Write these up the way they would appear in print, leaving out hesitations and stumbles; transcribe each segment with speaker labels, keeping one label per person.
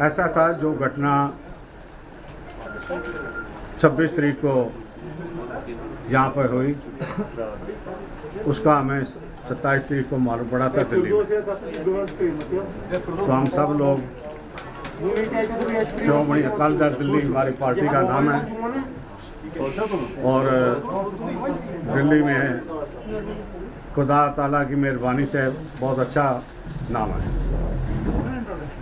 Speaker 1: ऐसा था जो घटना 26 तारीख को यहाँ पर हुई, उसका हमें 27 तारीख को मालूम पड़ा था दिल्ली में। तो हम सब लोग श्रोमणी अकाली दल दिल्ली हमारी पार्टी का नाम है, और दिल्ली में खुदा ताला की मेहरबानी से बहुत अच्छा नाम है।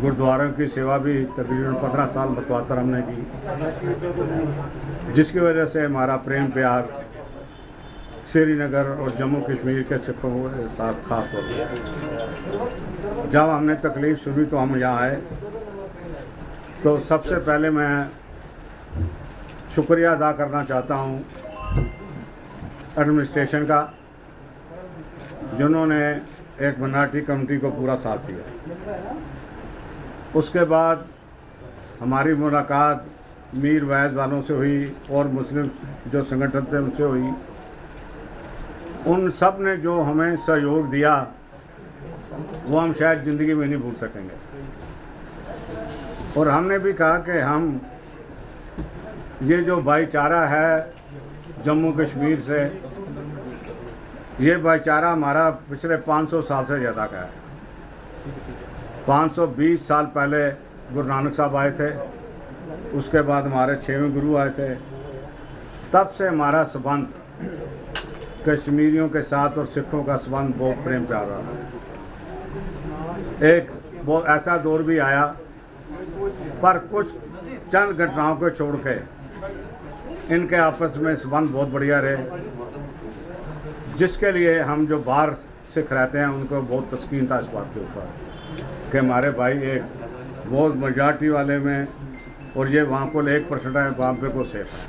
Speaker 1: गुरुद्वारों की सेवा भी तकरीबन 15 साल बतौर हमने की, जिसकी वजह से हमारा प्रेम प्यार श्रीनगर और जम्मू कश्मीर के सिखों के साथ खास तौर पर। जब हमने तकलीफ़ सुनी तो हम यहाँ आए। तो सबसे पहले मैं शुक्रिया अदा करना चाहता हूँ एडमिनिस्ट्रेशन का, जिन्होंने एक मिnority कम्युनिटी को पूरा साथ दिया। उसके बाद हमारी मुलाकात मीर वैद वालों से हुई और मुस्लिम जो संगठन थे उनसे हुई। उन सब ने जो हमें सहयोग दिया वो हम शायद ज़िंदगी में नहीं भूल सकेंगे। और हमने भी कहा कि हम ये जो भाईचारा है जम्मू कश्मीर से, ये भाईचारा हमारा पिछले 500 साल से ज़्यादा का है। 520 साल पहले गुरु नानक साहब आए थे, उसके बाद हमारे 6वें गुरु आए थे। तब से हमारा संबंध कश्मीरियों के साथ और सिखों का संबंध बहुत प्रेम प्यार रहा है। एक बहुत ऐसा दौर भी आया, पर कुछ चंद घटनाओं को छोड़ के इनके आपस में संबंध बहुत बढ़िया रहे, जिसके लिए हम जो बाहर सिख रहते हैं उनको बहुत तस्कीन था इस बात के ऊपर कि हमारे भाई एक बहुत मेजॉरिटी वाले में, और ये वहाँ को 1% है, वहाँ पे को सेफ है।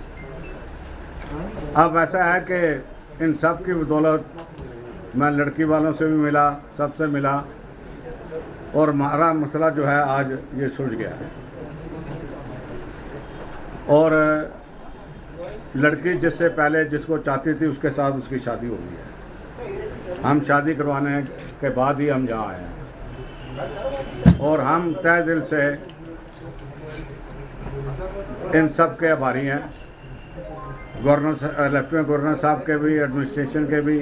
Speaker 1: अब ऐसा है कि इन सब की बदौलत मैं लड़की वालों से भी मिला, सबसे मिला, और हमारा मसला जो है आज ये सुलझ गया है। और लड़की जिससे पहले जिसको चाहती थी उसके साथ उसकी शादी हो गई है। हम शादी करवाने के बाद ही हम यहाँ आए हैं, और हम तहे दिल से इन सब के आभारी हैं, गवर्नर लेफ्टिनेंट गवर्नर साहब के भी, एडमिनिस्ट्रेशन के भी,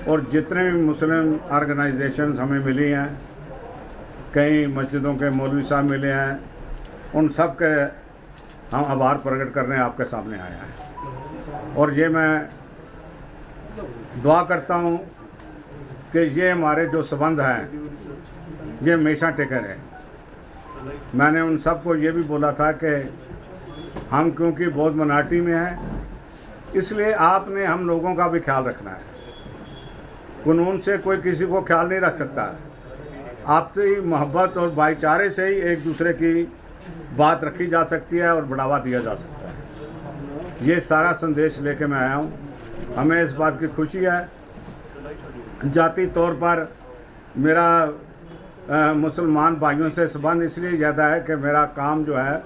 Speaker 1: और जितने भी मुस्लिम ऑर्गेनाइजेशंस हमें मिली हैं, कई मस्जिदों के मौलवी साहब मिले हैं, उन सब के हम आभार प्रकट करने आपके सामने आए हैं। और ये मैं दुआ करता हूँ कि ये हमारे जो संबंध हैं ये हमेशा टिके रहे। मैंने उन सबको ये भी बोला था कि हम क्योंकि बहुत मिnority में हैं, इसलिए आपने हम लोगों का भी ख्याल रखना है। कानून से कोई किसी को ख्याल नहीं रख सकता है। आपसी मोहब्बत और भाईचारे से ही एक दूसरे की बात रखी जा सकती है और बढ़ावा दिया जा सकता है। ये सारा संदेश लेके मैं आया हूँ। हमें इस बात की खुशी है, जाति तौर पर मेरा मुसलमान भाइयों से संबंध इसलिए ज़्यादा है कि मेरा काम जो है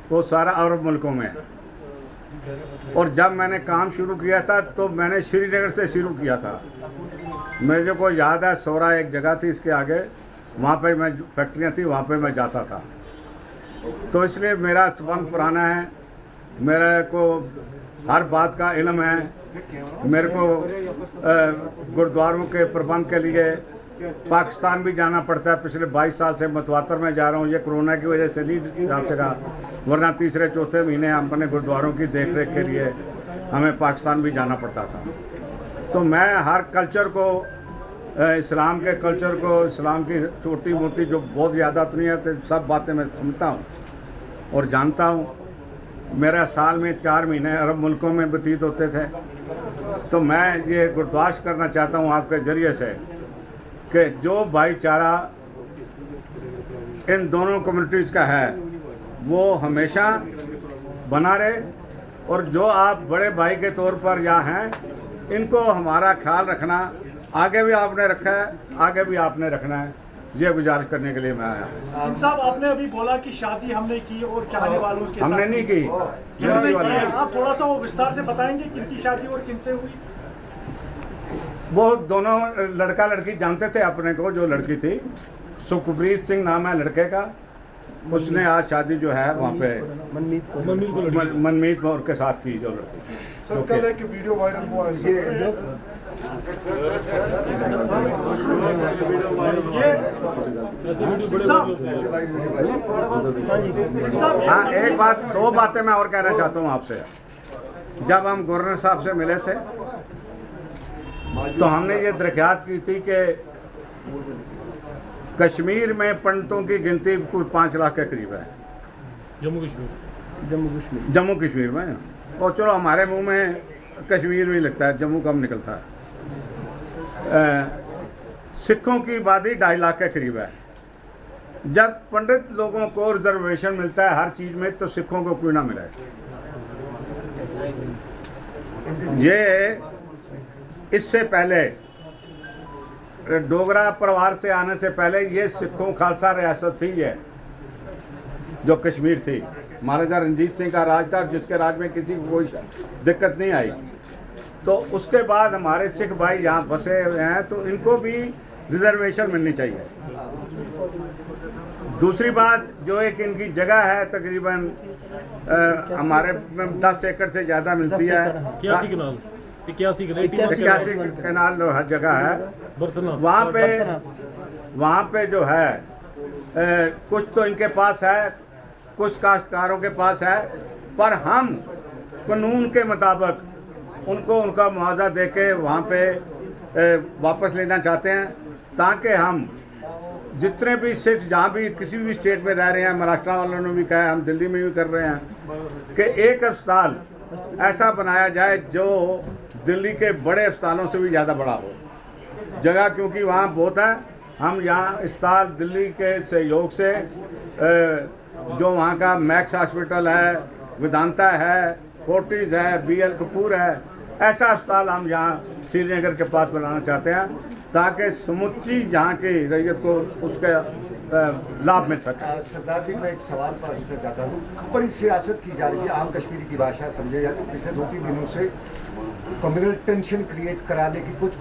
Speaker 1: वो सारा अरब मुल्कों में है। और जब मैंने काम शुरू किया था तो मैंने श्रीनगर से शुरू किया था। मेरे को याद है सोरा एक जगह थी, इसके आगे वहाँ पे मैं फैक्ट्रियाँ थी, वहाँ पे मैं जाता था। तो इसलिए मेरा संबंध पुराना है, मेरे को हर बात का इल्म है। मेरे को गुरुद्वारों के प्रबंध के लिए पाकिस्तान भी जाना पड़ता है। पिछले 22 साल से मतवातर में जा रहा हूँ। ये कोरोना की वजह से नहीं जा सका, वरना तीसरे चौथे महीने हम अपने गुरुद्वारों की देख रेख के लिए हमें पाकिस्तान भी जाना पड़ता था। तो मैं हर कल्चर को, इस्लाम के कल्चर को, इस्लाम की छोटी मोटी जो बहुत ज़्यादा तो नहीं है, तो सब बातें मैं सुनता हूँ और जानता हूँ। मेरा साल में 4 महीने अरब मुल्कों में व्यतीत होते थे। तो मैं ये गुरदाश्त करना चाहता हूँ आपके ज़रिए से कि जो भाईचारा इन दोनों कम्युनिटीज़ का है वो हमेशा बना रहे, और जो आप बड़े भाई के तौर पर यहाँ हैं इनको हमारा ख्याल रखना, आगे भी आपने रखा है, आगे भी आपने रखना है। ये गुजारिश करने के लिए मैं आया।
Speaker 2: सिंह साहब, आपने अभी बोला कि शादी हमने की और चाहने वालों के
Speaker 1: हमने
Speaker 2: साथ
Speaker 1: नहीं की,
Speaker 2: जिन्होंने की है। आप थोड़ा सा वो विस्तार से बताएंगे किनकी शादी और किनसे हुई?
Speaker 1: वो दोनों लड़का लड़की जानते थे अपने को। जो लड़की थी सुखप्रीत सिंह नाम है लड़के का, उसने आज शादी जो है वहाँ पे मनमीत कौर के साथ की जो लड़की।
Speaker 3: सर कल एक वीडियो वायरल हुआ है
Speaker 1: हाँ, एक बात, दो बातें मैं और कहना चाहता हूँ आपसे। जब हम गवर्नर साहब से मिले थे तो हमने ये दरख्वास्त की थी कि कश्मीर में पंडितों की गिनती कुल 5 लाख के करीब है जम्मू कश्मीर में। और चलो हमारे मुंह में कश्मीर में लगता है, जम्मू कम निकलता है। सिखों की आबादी 2.5 लाख के करीब है। जब पंडित लोगों को रिजर्वेशन मिलता है हर चीज़ में, तो सिखों को क्यों ना मिले। ये इससे पहले डोगरा परिवार से आने से पहले ये सिखों खालसा रियासत थी, ये जो कश्मीर थी। महाराजा रंजीत सिंह का राज था, जिसके राज में किसी को कोई दिक्कत नहीं आई। तो उसके बाद हमारे सिख भाई यहाँ बसे हुए हैं, तो इनको भी रिजर्वेशन मिलनी चाहिए। दूसरी बात, जो एक इनकी जगह है तकरीबन हमारे 10 एकड़ से ज़्यादा मिलती है। 81 कनाल हर जगह है। वहाँ पे जो है कुछ तो इनके पास है, कुछ काश्तकारों के पास है, पर हम कानून के मुताबिक उनको उनका मुआवजा दे के वहाँ पे वापस लेना चाहते हैं, ताकि हम जितने भी सिख जहाँ भी किसी भी स्टेट में रह रहे हैं, महाराष्ट्र वालों ने भी कहा है, हम दिल्ली में भी कर रहे हैं, कि एक अस्पताल ऐसा बनाया जाए जो दिल्ली के बड़े अस्पतालों से भी ज़्यादा बड़ा हो। जगह क्योंकि वहाँ बहुत है। हम यहाँ अस्पताल दिल्ली के सहयोग से जो वहाँ का मैक्स हॉस्पिटल है, वेदांता है, फोर्टिस है, BL कपूर है, ऐसा अस्पताल हम यहाँ श्रीनगर के पास बनाना चाहते हैं, ताकि समुची यहाँ की रैयत को उसके लाभ मिल सके।
Speaker 4: सरदार जी, मैं एक सवाल पर पूछना चाहता हूँ। बड़ी सियासत की जा रही है, आम कश्मीरी की भाषा समझे जाती है। पिछले 2-3 दिनों से कम्युनल टेंशन क्रिएट कराने की, कुछ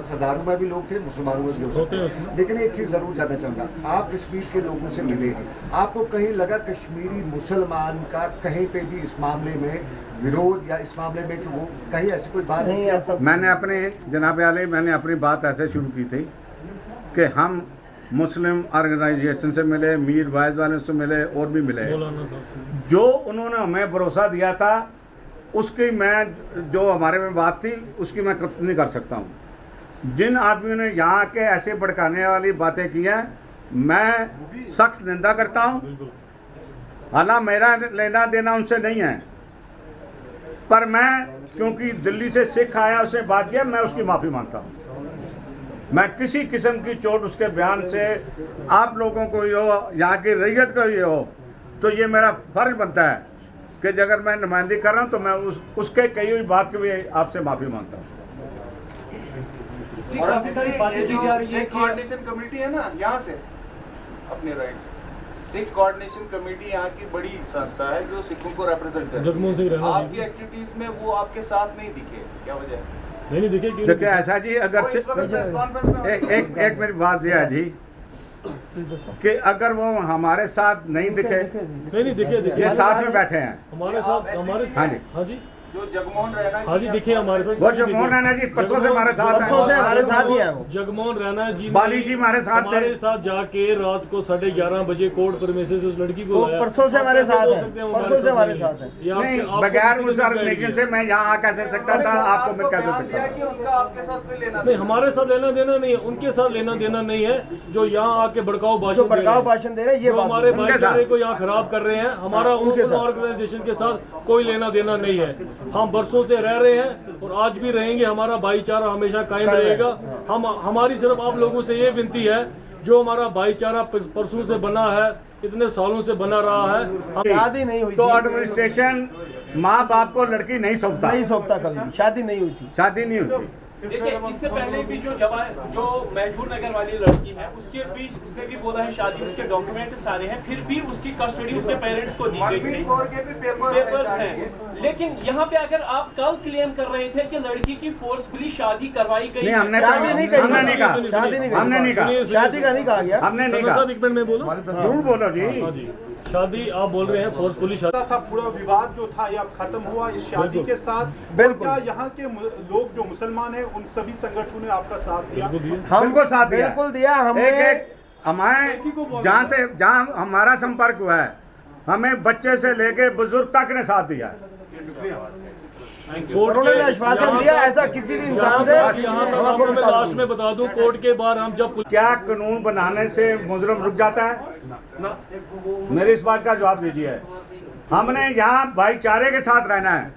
Speaker 4: सरदारों में भी लोग थे, मुसलमानों में भी लोग थे। लेकिन एक चीज़ ज़रूर जानना चाहूँगा, आप कश्मीर के लोगों से मिले हैं, आपको कहीं लगा कश्मीरी मुसलमान का कहीं पे भी इस मामले में विरोध या इस मामले में कि वो कहीं ऐसी कोई बात नहीं है?
Speaker 1: मैंने अपने जनाब आले मैंने अपनी बात ऐसे शुरू की थी कि हम मुस्लिम ऑर्गेनाइजेशन से मिले, मीर वाइज वाले से मिले, और भी मिले। जो उन्होंने हमें भरोसा दिया था उसकी मैं, जो हमारे में बात थी उसकी मैं नहीं कर सकता हूँ। जिन आदमियों ने यहाँ के ऐसे भड़काने वाली बातें की हैं, मैं सख्त निंदा करता हूँ। हालांकि मेरा लेना देना उनसे नहीं है, पर मैं क्योंकि दिल्ली से सिख आया, उसने बात किया, मैं उसकी माफ़ी मांगता हूँ। मैं किसी किस्म की चोट उसके बयान से आप लोगों को ये हो, यहाँ की रैयत को ये हो, तो ये मेरा फर्ज बनता है कि अगर मैं नुमाइंदगी कर रहा हूँ तो मैं उसके कही हुई बात की भी आपसे माफ़ी मांगता हूँ।
Speaker 5: और अब ये जो सिख कोऑर्डिनेशन कमेटी है ना, यहाँ से अपने राइट से सिख कोऑर्डिनेशन कमेटी यहाँ की बड़ी संस्था है जो सिखों को रिप्रेजेंट करती है। आपकी एक्टिविटीज में वो आपके साथ नहीं दिखे, क्या वजह है?
Speaker 1: नहीं दिखे। देखिए ऐसा जी, अगर
Speaker 5: प्रेस कॉन्फ्रेंस में
Speaker 1: एक मेरी बात यह है जी कि अगर वो हमारे साथ नहीं दिखे,
Speaker 6: नहीं दिखे,
Speaker 1: ये साथ में बैठे हैं
Speaker 6: हमारे साथ, हमारे
Speaker 1: हाँ जी
Speaker 5: जो जगमोहन रैना
Speaker 6: हाँ जी दिखे हमारे साथ।
Speaker 1: वो जगमोहन रैना जी परसों से हमारे साथ
Speaker 6: ही हैं। जगमोहन रैना जी
Speaker 1: बाली जी हमारे साथ
Speaker 6: जाके रात को 11:30 बजे कोर्ट परमिशन से उस लड़की को
Speaker 2: परसों से हमारे साथ है, परसों से हमारे साथ है।
Speaker 1: नहीं, बगैर उस ऑर्गेनाइजेशन से मैं यहाँ आ कैसे सकता था? आपको मैं कैसे सकता
Speaker 5: कि उनका आपके साथ कोई लेना
Speaker 6: नहीं, हमारे साथ लेना देना नहीं है, उनके साथ लेना देना नहीं है। जो यहाँ आके भड़काऊ भाषण दे रहे हैं, ये हमारे भाईचारे को यहाँ खराब कर रहे हैं। हमारा उनके ऑर्गेनाइजेशन के साथ कोई लेना देना नहीं है। हम बरसों से रह रहे हैं और आज भी रहेंगे। हमारा भाईचारा हमेशा कायम रहेगा। हमारी सिर्फ आप लोगों से ये विनती है, जो हमारा भाईचारा परसों से बना है, इतने सालों से बना रहा है।
Speaker 2: शादी नहीं हुई
Speaker 1: तो एडमिनिस्ट्रेशन माँ बाप को लड़की नहीं सौंपता,
Speaker 2: कभी शादी नहीं हुई थी,
Speaker 1: शादी नहीं होती।
Speaker 7: देखिए इससे पहले भी जो मैजूर नगर वाली लड़की है उसके भी उसने भी बोला है शादी उसके डॉक्यूमेंट सारे हैं, फिर भी उसकी कस्टडी उसके पेरेंट्स को दी गई थी, पेपर्स हैं। लेकिन यहाँ पे अगर आप कल क्लेम कर रहे थे कि लड़की की फोर्सफुली शादी करवाई गई,
Speaker 1: हमने नहीं कहा, हमने नहीं कहा,
Speaker 8: शादी का नहीं कहा गया,
Speaker 1: हमने नहीं कहा।
Speaker 6: एक मिनट में बोलो,
Speaker 1: जरूर बोलो जी।
Speaker 6: शादी आप बोल रहे हैं फोर्सफुली शादी
Speaker 9: था, पूरा विवाद जो था ये अब खत्म हुआ इस शादी के साथ।
Speaker 8: बिल्कुल।
Speaker 9: क्या यहाँ के लोग जो मुसलमान हैं उन सभी संगठनों ने आपका साथ दिया?
Speaker 1: बिल्कुल साथ दिया,
Speaker 8: बिल्कुल दिया। हमने
Speaker 1: हमें जहाँ हमारा संपर्क हुआ है, हमें बच्चे से लेके बुजुर्ग तक ने साथ दिया है।
Speaker 8: उन्होंने आश्वासन दिया ऐसा किसी भी इंसान से।
Speaker 6: मैं लास्ट में बता दूं, कोर्ट के बाहर हम जब
Speaker 1: क्या कानून बनाने से मुजरिम रुक जाता है? मेरे इस बात का जवाब दीजिए। हमने यहाँ भाईचारे के साथ रहना है,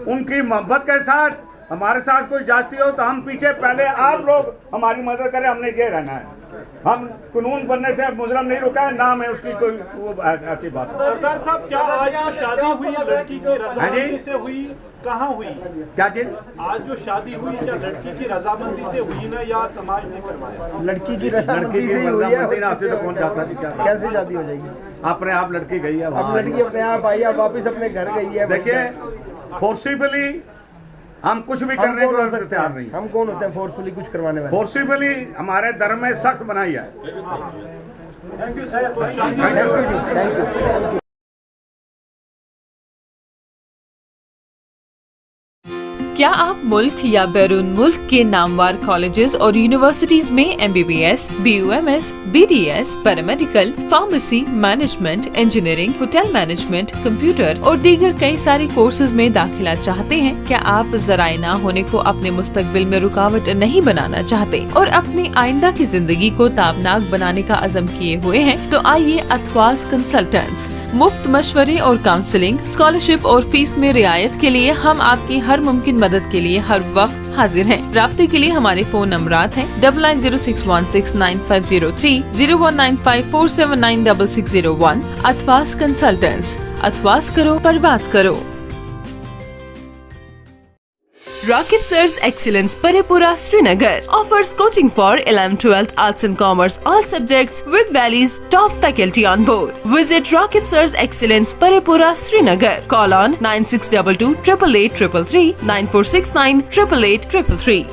Speaker 1: उनकी मोहब्बत के साथ। हमारे साथ कोई जाती हो तो हम पीछे, पहले आप लोग हमारी मदद करें, हमने ये रहना है। हम कानून बनने से मुजरिम नहीं रुका है, ना में उसकी कोई ऐसी बात।
Speaker 9: सरदार साहब, क्या आज जो शादी हुई लड़की की रजामंदी से हुई, कहाँ हुई?
Speaker 1: क्या चीज?
Speaker 9: आज जो शादी हुई क्या लड़की की रजामंदी से हुई ना, या समाज ने करवाया?
Speaker 8: लड़की की रजामंदी से हुई है।
Speaker 1: तो कौन जाता?
Speaker 8: कैसे शादी हो जाएगी?
Speaker 1: अपने आप लड़की गई है,
Speaker 8: अब लड़की अपने आप आई है, वापिस अपने घर गई है।
Speaker 1: देखिए फोर्सिबली हम कुछ भी करने को तैयार नहीं।
Speaker 8: हम कौन होते हैं फोर्सफुली कुछ करवाने वाले?
Speaker 1: फोर्सिबली हमारे धर्म में सख्त बनाई है।
Speaker 9: Thank you sir.
Speaker 8: Thank you.
Speaker 10: क्या आप मुल्क या बैरून मुल्क के नामवार कॉलेजेस और यूनिवर्सिटीज में MBBS, BUMS, BDS, paramedical, pharmacy, management, engineering, hotel management, computer और दीगर कई सारे कोर्सेज में दाखिला चाहते हैं? क्या आप ज़राए ना होने को अपने मुस्तकबिल में रुकावट नहीं बनाना चाहते और अपनी आइंदा की जिंदगी को ताबनाक बनाने का अज़म किए हुए हैं? तो आइए अथवास कंसल्टेंट्स मुफ्त मशवरे और काउंसलिंग, स्कॉलरशिप और फीस में रियायत के लिए हम आपकी हर मुमकिन मदद के लिए हर वक्त हाजिर हैं। राब्ते के लिए हमारे फोन नंबरात हैं 9906169503, 019547966001। अथवास कंसल्टेंट्स, अथवास करो परवास करो। Rakib Sir's Excellence Parepura Srinagar offers coaching for 11th, 12th, Arts and Commerce, all subjects with Valley's top faculty on board. Visit Rakib Sir's Excellence Parepura Srinagar. Call on 9622 888 333 9469 888 333.